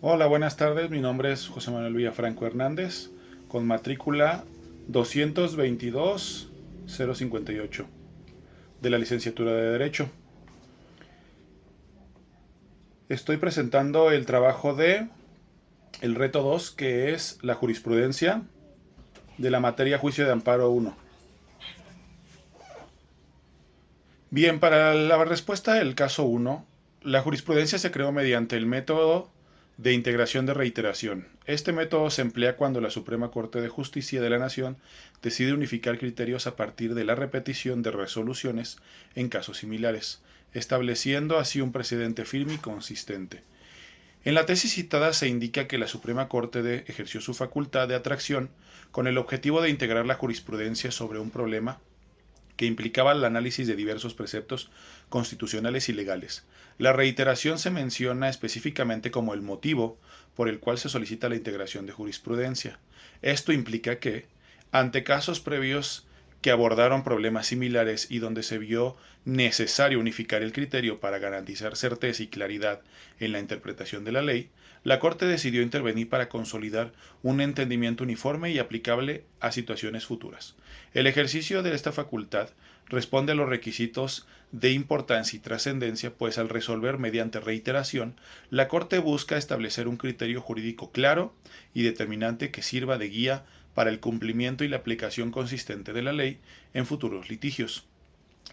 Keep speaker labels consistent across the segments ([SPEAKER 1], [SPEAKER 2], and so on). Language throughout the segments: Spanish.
[SPEAKER 1] Hola, buenas tardes. Mi nombre es José Manuel Villafranco Hernández, con matrícula 222-058 de la licenciatura de Derecho. Estoy presentando el trabajo de el reto 2, que es la jurisprudencia de la materia juicio de amparo 1. Bien, para la respuesta del caso 1, la jurisprudencia se creó mediante el método de integración de reiteración. Este método se emplea cuando la Suprema Corte de Justicia de la Nación decide unificar criterios a partir de la repetición de resoluciones en casos similares, estableciendo así un precedente firme y consistente. En la tesis citada se indica que la Suprema Corte ejerció su facultad de atracción con el objetivo de integrar la jurisprudencia sobre un problema que implicaba el análisis de diversos preceptos constitucionales y legales. La reiteración se menciona específicamente como el motivo por el cual se solicita la integración de jurisprudencia. Esto implica que, ante casos previos que abordaron problemas similares y donde se vio necesario unificar el criterio para garantizar certeza y claridad en la interpretación de la ley, la Corte decidió intervenir para consolidar un entendimiento uniforme y aplicable a situaciones futuras. El ejercicio de esta facultad responde a los requisitos de importancia y trascendencia, pues al resolver mediante reiteración, la Corte busca establecer un criterio jurídico claro y determinante que sirva de guía para el cumplimiento y la aplicación consistente de la ley en futuros litigios.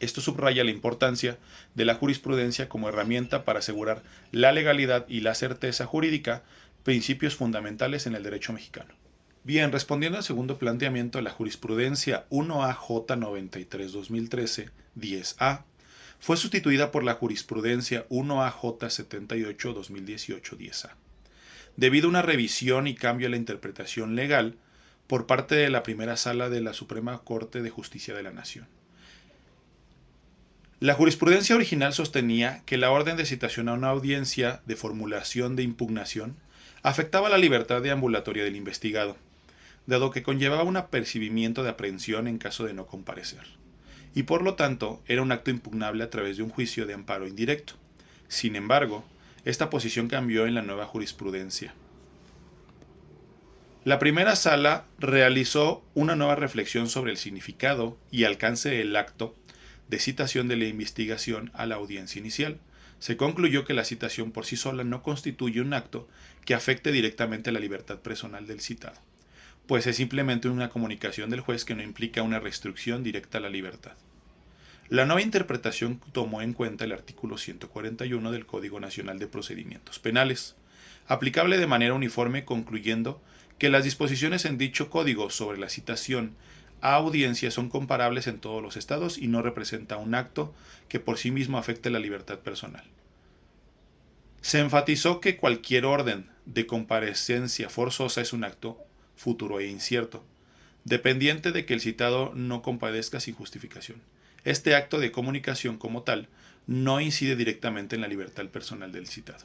[SPEAKER 1] Esto subraya la importancia de la jurisprudencia como herramienta para asegurar la legalidad y la certeza jurídica, principios fundamentales en el derecho mexicano. Bien, respondiendo al segundo planteamiento, la jurisprudencia 1AJ 93-2013, 10A, fue sustituida por la jurisprudencia 1AJ 78-2018, 10A, debido a una revisión y cambio en la interpretación legal por parte de la primera sala de la Suprema Corte de Justicia de la Nación. La jurisprudencia original sostenía que la orden de citación a una audiencia de formulación de impugnación afectaba la libertad deambulatoria del investigado, dado que conllevaba un apercibimiento de aprehensión en caso de no comparecer, y por lo tanto era un acto impugnable a través de un juicio de amparo indirecto. Sin embargo, esta posición cambió en la nueva jurisprudencia. La primera sala realizó una nueva reflexión sobre el significado y alcance del acto de citación de la investigación a la audiencia inicial. Se concluyó que la citación por sí sola no constituye un acto que afecte directamente la libertad personal del citado, pues es simplemente una comunicación del juez que no implica una restricción directa a la libertad. La nueva interpretación tomó en cuenta el artículo 141 del Código Nacional de Procedimientos Penales, aplicable de manera uniforme, concluyendo que las disposiciones en dicho código sobre la citación a audiencia son comparables en todos los estados y no representa un acto que por sí mismo afecte la libertad personal. Se enfatizó que cualquier orden de comparecencia forzosa es un acto futuro e incierto, dependiente de que el citado no comparezca sin justificación. Este acto de comunicación como tal no incide directamente en la libertad personal del citado.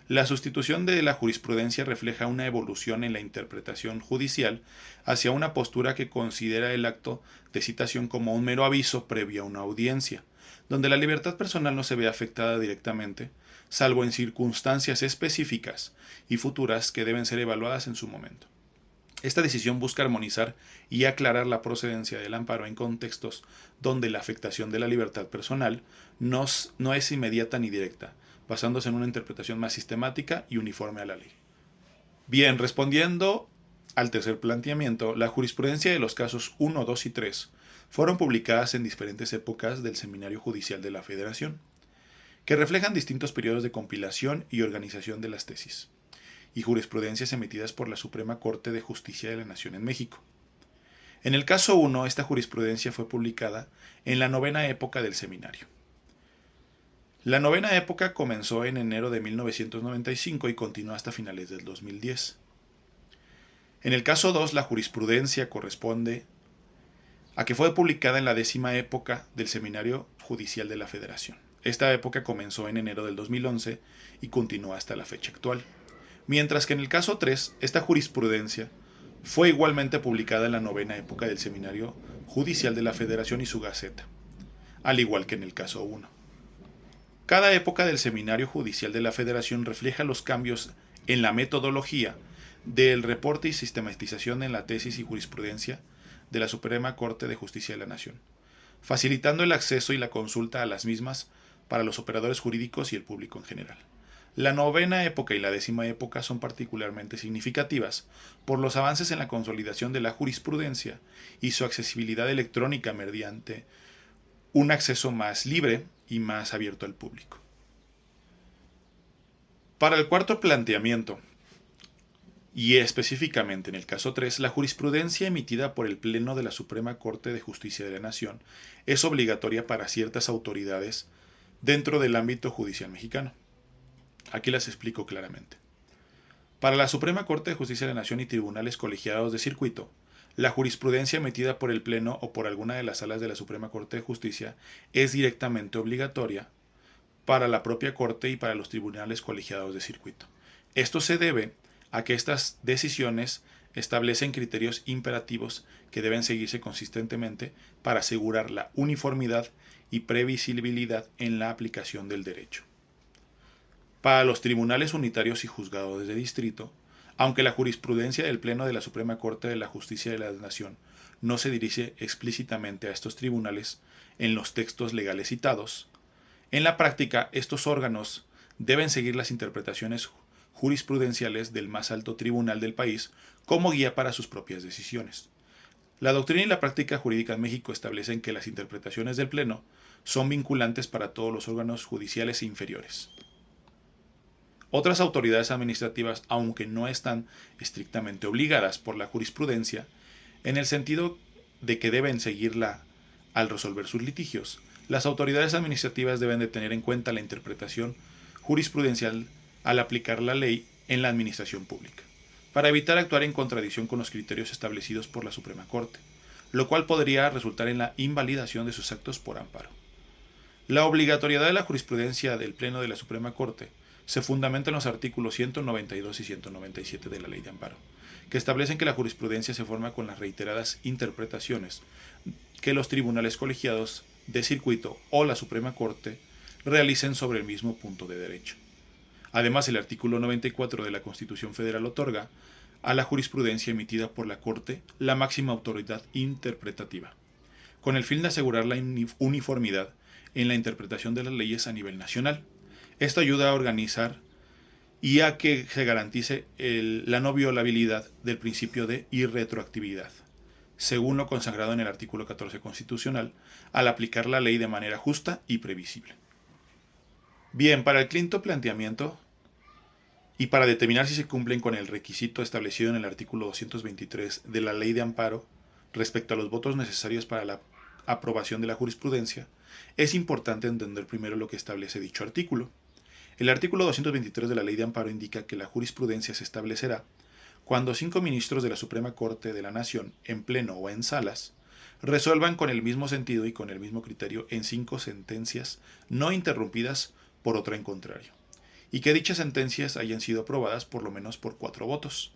[SPEAKER 1] La sustitución de la jurisprudencia refleja una evolución en la interpretación judicial hacia una postura que considera el acto de citación como un mero aviso previo a una audiencia, donde la libertad personal no se ve afectada directamente, salvo en circunstancias específicas y futuras que deben ser evaluadas en su momento. Esta decisión busca armonizar y aclarar la procedencia del amparo en contextos donde la afectación de la libertad personal no es inmediata ni directa, basándose en una interpretación más sistemática y uniforme a la ley. Bien, respondiendo al tercer planteamiento, la jurisprudencia de los casos 1, 2 y 3 fueron publicadas en diferentes épocas del Seminario Judicial de la Federación, que reflejan distintos periodos de compilación y organización de las tesis y jurisprudencias emitidas por la Suprema Corte de Justicia de la Nación en México. En el caso 1, esta jurisprudencia fue publicada en la novena época del seminario. La novena época comenzó en enero de 1995 y continuó hasta finales del 2010. En el caso 2, la jurisprudencia corresponde a que fue publicada en la décima época del Seminario Judicial de la Federación. Esta época comenzó en enero del 2011 y continúa hasta la fecha actual. Mientras que en el caso 3, esta jurisprudencia fue igualmente publicada en la novena época del Seminario Judicial de la Federación y su Gaceta, al igual que en el caso 1. Cada época del Seminario Judicial de la Federación refleja los cambios en la metodología del reporte y sistematización en la tesis y jurisprudencia de la Suprema Corte de Justicia de la Nación, facilitando el acceso y la consulta a las mismas para los operadores jurídicos y el público en general. La novena época y la décima época son particularmente significativas por los avances en la consolidación de la jurisprudencia y su accesibilidad electrónica mediante un acceso más libre y más abierto al público. Para el cuarto planteamiento, y específicamente en el caso 3, la jurisprudencia emitida por el Pleno de la Suprema Corte de Justicia de la Nación es obligatoria para ciertas autoridades dentro del ámbito judicial mexicano. Aquí las explico claramente. Para la Suprema Corte de Justicia de la Nación y tribunales colegiados de circuito, la jurisprudencia emitida por el Pleno o por alguna de las salas de la Suprema Corte de Justicia es directamente obligatoria para la propia Corte y para los tribunales colegiados de circuito. Esto se debe a que estas decisiones establecen criterios imperativos que deben seguirse consistentemente para asegurar la uniformidad y previsibilidad en la aplicación del derecho. Para los tribunales unitarios y juzgados de distrito, aunque la jurisprudencia del Pleno de la Suprema Corte de la Justicia de la Nación no se dirige explícitamente a estos tribunales en los textos legales citados, en la práctica estos órganos deben seguir las interpretaciones jurisprudenciales del más alto tribunal del país como guía para sus propias decisiones. La doctrina y la práctica jurídica en México establecen que las interpretaciones del Pleno son vinculantes para todos los órganos judiciales inferiores. Otras autoridades administrativas, aunque no están estrictamente obligadas por la jurisprudencia, en el sentido de que deben seguirla al resolver sus litigios, las autoridades administrativas deben de tener en cuenta la interpretación jurisprudencial al aplicar la ley en la administración pública, para evitar actuar en contradicción con los criterios establecidos por la Suprema Corte, lo cual podría resultar en la invalidación de sus actos por amparo. La obligatoriedad de la jurisprudencia del Pleno de la Suprema Corte se fundamenta en los artículos 192 y 197 de la Ley de Amparo, que establecen que la jurisprudencia se forma con las reiteradas interpretaciones que los tribunales colegiados de circuito o la Suprema Corte realicen sobre el mismo punto de derecho. Además, el artículo 94 de la Constitución Federal otorga a la jurisprudencia emitida por la Corte la máxima autoridad interpretativa, con el fin de asegurar la uniformidad en la interpretación de las leyes a nivel nacional. Esto ayuda a organizar y a que se garantice la no violabilidad del principio de irretroactividad, según lo consagrado en el artículo 14 constitucional, al aplicar la ley de manera justa y previsible. Bien, para el quinto planteamiento, y para determinar si se cumplen con el requisito establecido en el artículo 223 de la Ley de Amparo respecto a los votos necesarios para la aprobación de la jurisprudencia, es importante entender primero lo que establece dicho artículo. El artículo 223 de la Ley de Amparo indica que la jurisprudencia se establecerá cuando 5 ministros de la Suprema Corte de la Nación, en pleno o en salas, resuelvan con el mismo sentido y con el mismo criterio en 5 sentencias no interrumpidas por otra en contrario, y que dichas sentencias hayan sido aprobadas por lo menos por 4 votos.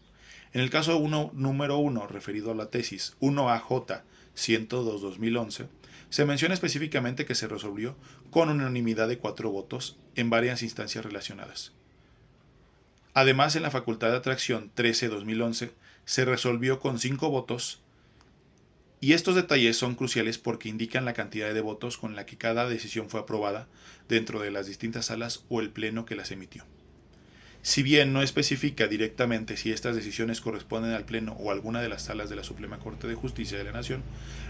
[SPEAKER 1] En el caso número 1, referido a la tesis 1AJ 102-2011, se menciona específicamente que se resolvió con unanimidad de 4 votos en varias instancias relacionadas. Además, en la facultad de atracción 13-2011 se resolvió con 5 votos, y estos detalles son cruciales porque indican la cantidad de votos con la que cada decisión fue aprobada dentro de las distintas salas o el pleno que las emitió. Si bien no especifica directamente si estas decisiones corresponden al Pleno o a alguna de las salas de la Suprema Corte de Justicia de la Nación,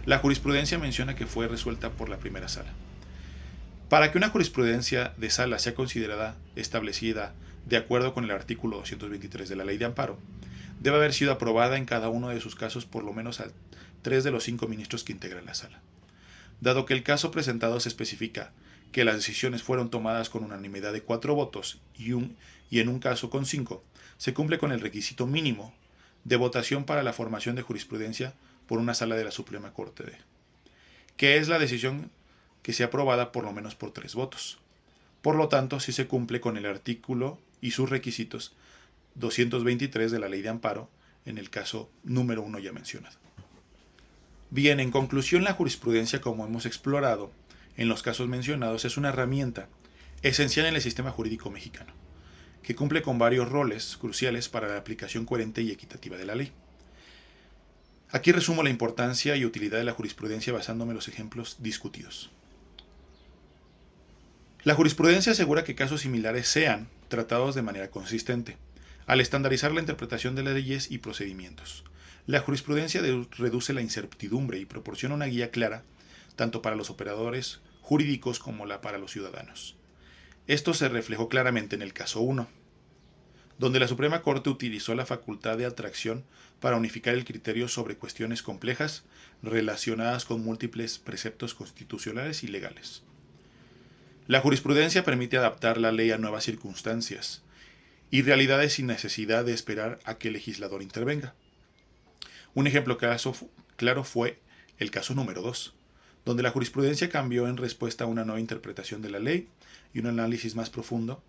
[SPEAKER 1] la jurisprudencia menciona que fue resuelta por la primera sala. Para que una jurisprudencia de sala sea considerada establecida de acuerdo con el artículo 223 de la Ley de Amparo, debe haber sido aprobada en cada uno de sus casos por lo menos a 3 de los 5 ministros que integran la sala. Dado que el caso presentado se especifica que las decisiones fueron tomadas con unanimidad de 4 votos y en un caso con 5, se cumple con el requisito mínimo de votación para la formación de jurisprudencia por una sala de la Suprema Corte que es la decisión que sea aprobada por lo menos por 3 votos. Por lo tanto, sí se cumple con el artículo y sus requisitos 223 de la Ley de Amparo en el caso número 1 ya mencionado. Bien, en conclusión, la jurisprudencia, como hemos explorado en los casos mencionados, es una herramienta esencial en el sistema jurídico mexicano. que cumple con varios roles cruciales para la aplicación coherente y equitativa de la ley. Aquí resumo la importancia y utilidad de la jurisprudencia basándome en los ejemplos discutidos. La jurisprudencia asegura que casos similares sean tratados de manera consistente, al estandarizar la interpretación de las leyes y procedimientos. La jurisprudencia reduce la incertidumbre y proporciona una guía clara, tanto para los operadores jurídicos como para los ciudadanos. Esto se reflejó claramente en el caso 1, donde la Suprema Corte utilizó la facultad de atracción para unificar el criterio sobre cuestiones complejas relacionadas con múltiples preceptos constitucionales y legales. La jurisprudencia permite adaptar la ley a nuevas circunstancias y realidades sin necesidad de esperar a que el legislador intervenga. Un ejemplo claro fue el caso número 2, donde la jurisprudencia cambió en respuesta a una nueva interpretación de la ley y un análisis más profundo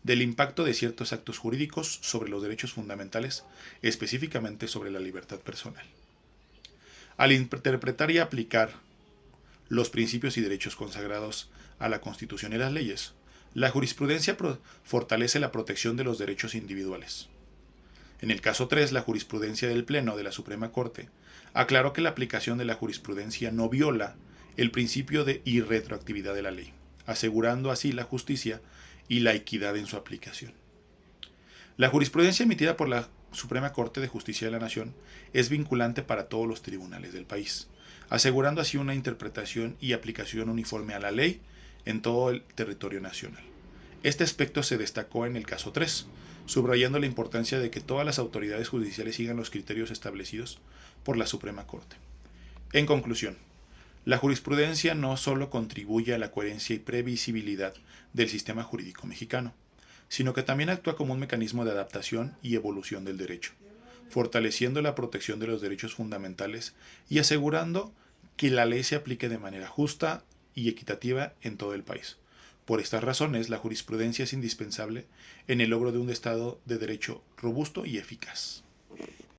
[SPEAKER 1] del impacto de ciertos actos jurídicos sobre los derechos fundamentales, específicamente sobre la libertad personal. Al interpretar y aplicar los principios y derechos consagrados a la Constitución y las leyes, la jurisprudencia fortalece la protección de los derechos individuales. En el caso 3, la jurisprudencia del Pleno de la Suprema Corte aclaró que la aplicación de la jurisprudencia no viola el principio de irretroactividad de la ley, asegurando así la justicia y la equidad en su aplicación. La jurisprudencia emitida por la Suprema Corte de Justicia de la Nación es vinculante para todos los tribunales del país, asegurando así una interpretación y aplicación uniforme a la ley en todo el territorio nacional. Este aspecto se destacó en el caso 3, subrayando la importancia de que todas las autoridades judiciales sigan los criterios establecidos por la Suprema Corte. En conclusión, la jurisprudencia no solo contribuye a la coherencia y previsibilidad del sistema jurídico mexicano, sino que también actúa como un mecanismo de adaptación y evolución del derecho, fortaleciendo la protección de los derechos fundamentales y asegurando que la ley se aplique de manera justa y equitativa en todo el país. Por estas razones, la jurisprudencia es indispensable en el logro de un Estado de Derecho robusto y eficaz.